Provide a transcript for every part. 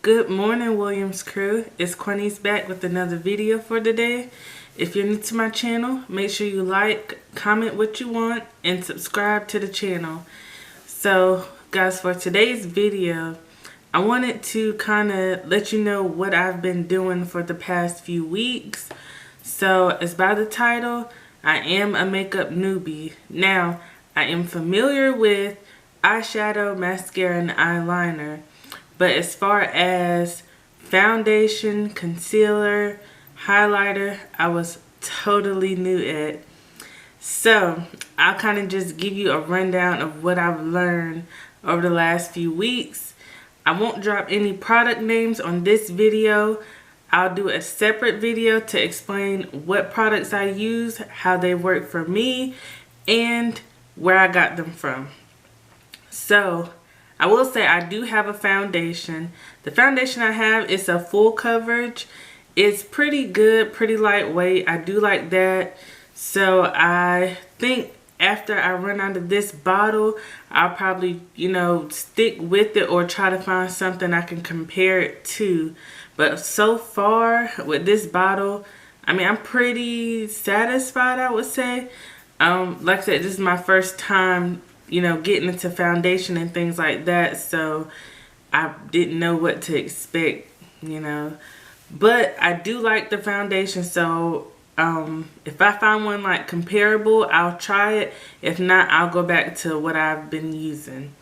Good morning, Williams crew. It's Quanice back with another video for today. If you're new to my channel, make sure you like, comment what you want, and subscribe to the channel. So, guys, for today's video, I wanted to kind of let you know what I've been doing for the past few weeks. So, as by the title, I am a makeup newbie. Now, I am familiar with eyeshadow, mascara, and eyeliner. But as far as foundation, concealer, highlighter, I was totally new at. So I'll kind of just give you a rundown of what I've learned over the last few weeks. I won't drop any product names on this video. I'll do a separate video to explain what products I use, how they work for me, and where I got them from. So I will say I do have a foundation. The foundation I have is a full coverage. It's pretty good, pretty lightweight. I do like that. So I think after I run out of this bottle, I'll probably, stick with it or try to find something I can compare it to. But so far with this bottle, I'm pretty satisfied, I would say. Like I said, this is my first time getting into foundation and things like that, so I didn't know what to expect, but I do like the foundation. So if I find one like comparable, I'll try it. If not, I'll go back to what I've been using.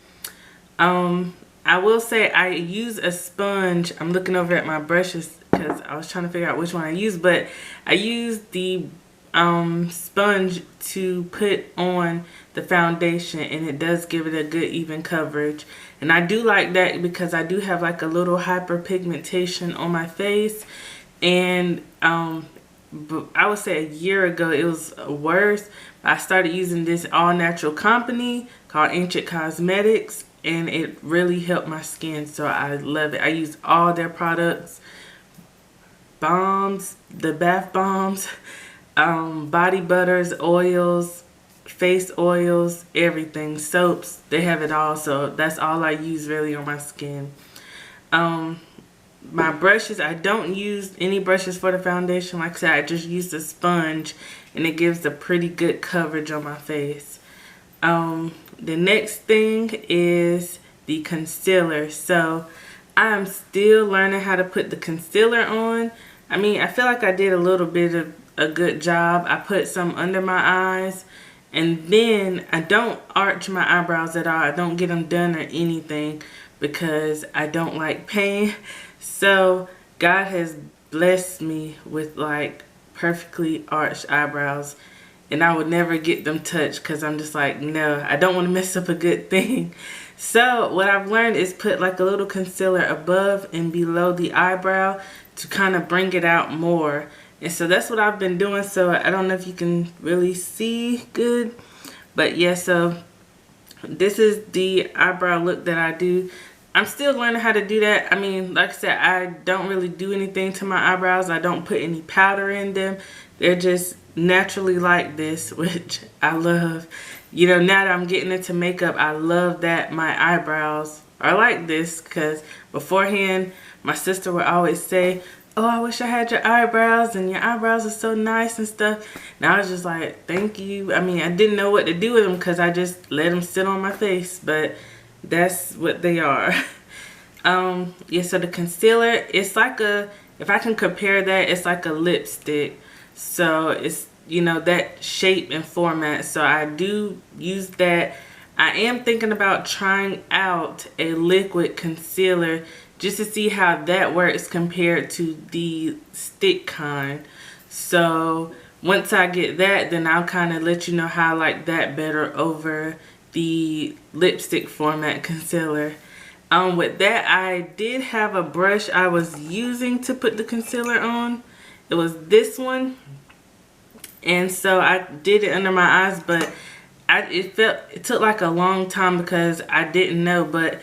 I will say I use a sponge. I'm looking over at my brushes because I was trying to figure out which one I use, but I use the sponge to put on the foundation, and it does give it a good even coverage. And I do like that because I do have like a little hyperpigmentation on my face, and I would say a year ago it was worse. I started using this all natural company called Ancient Cosmetics, and it really helped my skin, so I love it. I use all their products, balms, the bath bombs, body butters, oils, face oils, everything, soaps, they have it all. So that's all I use really on my skin. My brushes, I don't use any brushes for the foundation. Like I said, I just use the sponge, and it gives a pretty good coverage on my face. The next thing is the concealer. So I'm still learning how to put the concealer on. I feel like I did a little bit of a good job. I put some under my eyes, and then I don't arch my eyebrows at all. I don't get them done or anything because I don't like pain. So God has blessed me with like perfectly arched eyebrows, and I would never get them touched because I'm just like, no, I don't want to mess up a good thing. So what I've learned is put like a little concealer above and below the eyebrow to kind of bring it out more. And so that's what I've been doing. So I don't know if you can really see good, but yeah, so this is the eyebrow look that I do. I'm still learning how to do that. Like I said, I don't really do anything to my eyebrows. I don't put any powder in them. They're just naturally like this, which I love. Now that I'm getting into makeup, I love that my eyebrows are like this, because beforehand, my sister would always say, oh, I wish I had your eyebrows, and your eyebrows are so nice and stuff. And I was just like, thank you. I didn't know what to do with them because I just let them sit on my face, but that's what they are. Yeah, so the concealer, it's like if I can compare that, it's like a lipstick. So it's, that shape and format. So I do use that. I am thinking about trying out a liquid concealer just to see how that works compared to the stick kind. So once I get that, then I'll kind of let you know how I like that better over the lipstick format concealer. With that, I did have a brush I was using to put the concealer on. It was this one, and so I did it under my eyes, but it took like a long time because I didn't know. But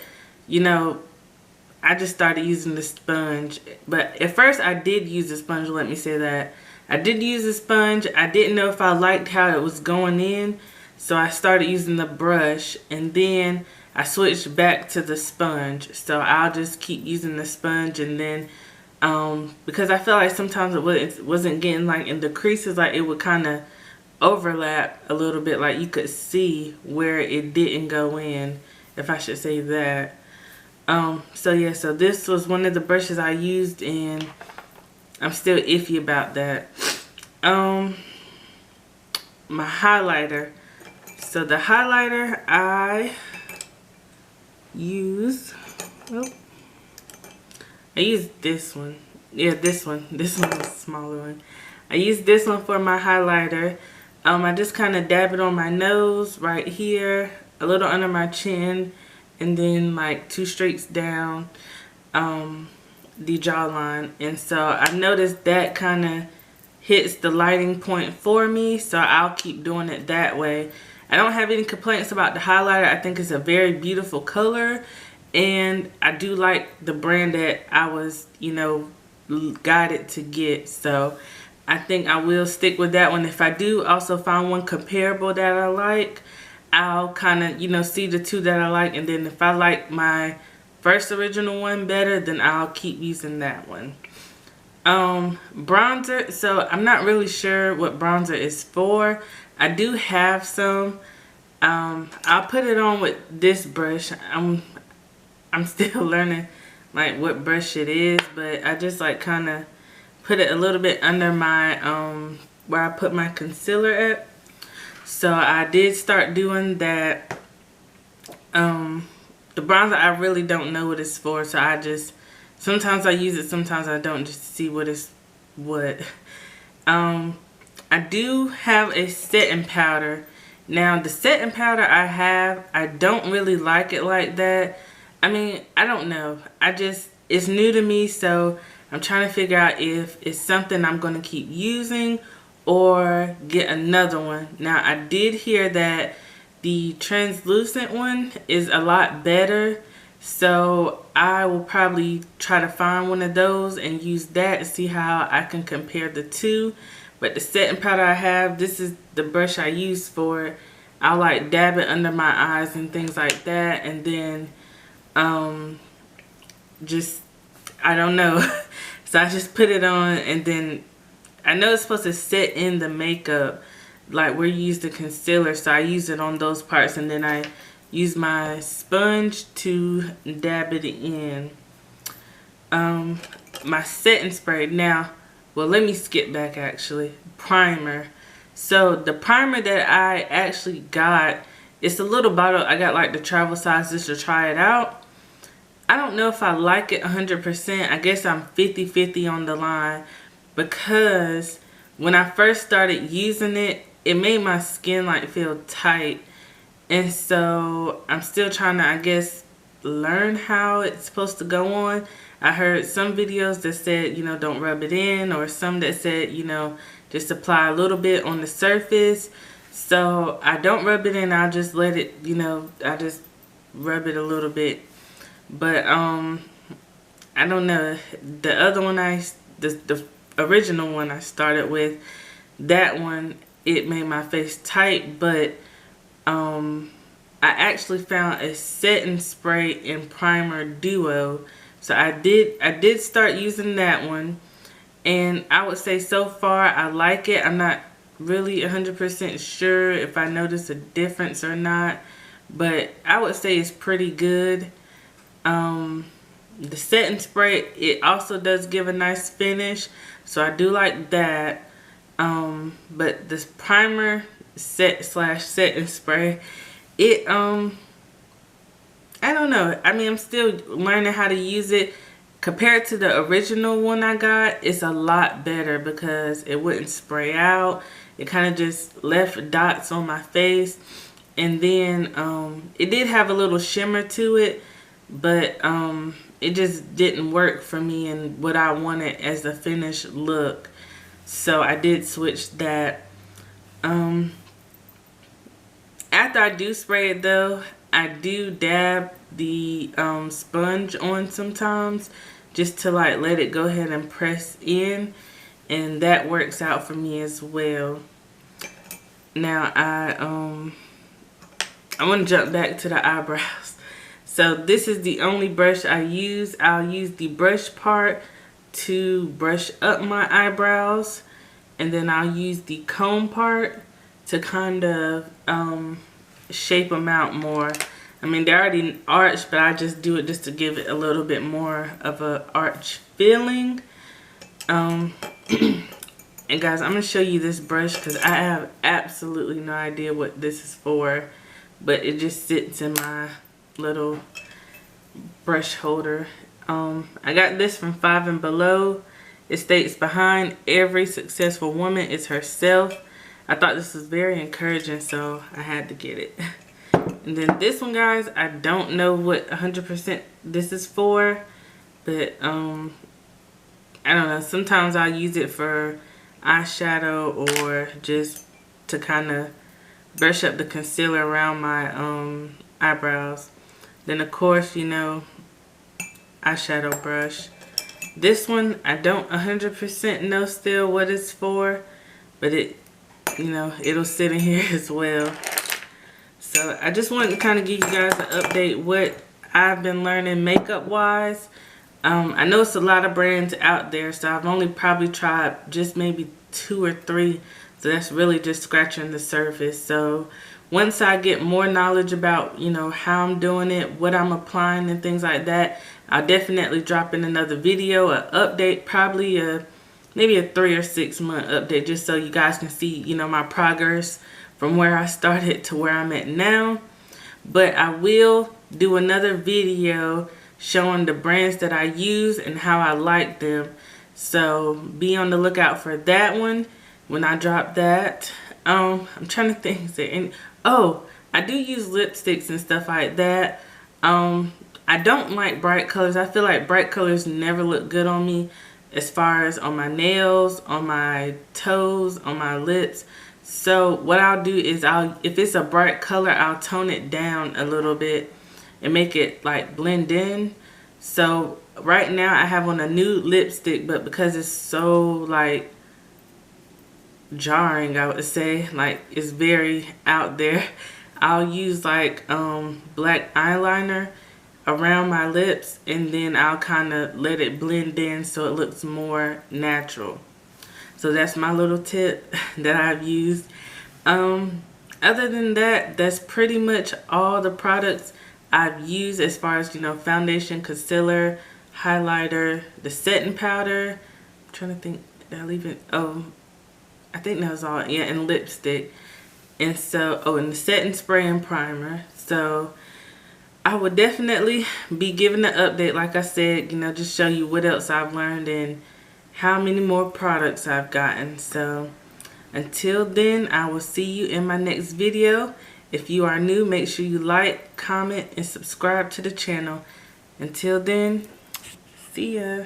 I just started using the sponge. But at first I did use the sponge, let me say that. I did use the sponge. I didn't know if I liked how it was going in, so I started using the brush, and then I switched back to the sponge. So I'll just keep using the sponge, and then because I feel like sometimes it wasn't getting like in the creases, like it would kind of overlap a little bit, like you could see where it didn't go in, if I should say that. So yeah, so this was one of the brushes I used, and I'm still iffy about that. My highlighter. So the highlighter I use, I use this one. Yeah, this one. This one's a smaller one. I use this one for my highlighter. I just kind of dab it on my nose right here, a little under my chin, and then like 2 streaks down the jawline. And so I noticed that kind of hits the lighting point for me, so I'll keep doing it that way. I don't have any complaints about the highlighter. I think it's a very beautiful color, and I do like the brand that I was, you know, guided to get. So I think I will stick with that one. If I do also find one comparable that I like, I'll kind of, you know, see the 2 that I like, and then if I like my first original one better, then I'll keep using that one. Bronzer. So I'm not really sure what bronzer is for. I do have some. I'll put it on with this brush. I'm still learning like what brush it is, but I just like kind of put it a little bit under my where I put my concealer at. So I did start doing that. The bronzer, I really don't know what it's for, so I just sometimes I use it, sometimes I don't, just to see what it's what. I do have a setting powder. Now the setting powder I have, I don't really like it like that. I mean, I don't know. It's new to me, so I'm trying to figure out if it's something I'm going to keep using or get another one. Now, I did hear that the translucent one is a lot better, so I will probably try to find one of those and use that to see how I can compare the 2. But the setting powder I have, this is the brush I use for it. I like dab it under my eyes and things like that, and then just, I don't know. So I just put it on, and then I know it's supposed to set in the makeup like where you use the concealer, so I use it on those parts, and then I use my sponge to dab it in. My setting spray. Now, well, let me skip back actually. Primer. So the primer that I actually got, it's a little bottle. I got like the travel size just to try it out. I don't know if I like it 100%. I guess I'm 50-50 on the line, because when I first started using it, it made my skin like feel tight. And so I'm still trying to, I guess, learn how it's supposed to go on. I heard some videos that said, you know, don't rub it in, or some that said, you know, just apply a little bit on the surface. So I don't rub it in. I'll just let it, you know, I just rub it a little bit. But I don't know. The other one, the original one I started with, that one, it made my face tight. But I actually found a setting spray and primer duo. So I did start using that one, and I would say so far I like it. I'm not really 100% sure if I notice a difference or not, but I would say it's pretty good. The setting spray, it also does give a nice finish, so I do like that. But this primer setting spray, it I don't know. I mean, I'm still learning how to use it. Compared to the original one I got, it's a lot better because it wouldn't spray out. It kind of just left dots on my face. And then it did have a little shimmer to it, but it just didn't work for me and what I wanted as the finished look. So I did switch that. After I do spray it though, I do dab the sponge on sometimes, just to like let it go ahead and press in, and that works out for me as well. Now I want to jump back to the eyebrows. So this is the only brush I use. I'll use the brush part to brush up my eyebrows, and then I'll use the comb part to kind of shape them out more. I mean, they're already arched, but I just do it just to give it a little bit more of a arch feeling. And guys, I'm gonna show you this brush because I have absolutely no idea what this is for, but it just sits in my little brush holder. I got this from 5 and Below. It states, behind every successful woman is herself. I thought this was very encouraging, so I had to get it. And then this one, guys, I don't know what 100% this is for, but I don't know. Sometimes I'll use it for eyeshadow or just to kind of brush up the concealer around my eyebrows. Then, of course, you know, eyeshadow brush. This one, I don't 100% know still what it's for, but it, you know, it'll sit in here as well. So I just wanted to kind of give you guys an update what I've been learning makeup wise. I know it's a lot of brands out there, so I've only probably tried just maybe 2 or 3. So that's really just scratching the surface. So once I get more knowledge about, you know, how I'm doing it, what I'm applying and things like that, I'll definitely drop in another video, an update, probably maybe a 3 or 6 month update, just so you guys can see, you know, my progress from where I started to where I'm at now. But I will do another video showing the brands that I use and how I like them. So be on the lookout for that one when I drop that. I'm trying to think, is there any... Oh, I do use lipsticks and stuff like that. I don't like bright colors. I feel like bright colors never look good on me, as far as on my nails, on my toes, on my lips. So what I'll do is if it's a bright color, I'll tone it down a little bit and make it like blend in. So right now I have on a nude lipstick, but because it's so like jarring, I would say, like it's very out there, I'll use like black eyeliner around my lips, and then I'll kind of let it blend in so it looks more natural. So that's my little tip that I've used. Other than that, that's pretty much all the products I've used as far as, you know, foundation, concealer, highlighter, the setting powder. I'm trying to think, did I leave it? Oh, I think that was all. Yeah, and lipstick. And so, oh, and the setting spray and primer. So I would definitely be giving an update, like I said, you know, just show you what else I've learned and how many more products I've gotten. So until then, I will see you in my next video. If you are new, make sure you like, comment, and subscribe to the channel. Until then, see ya.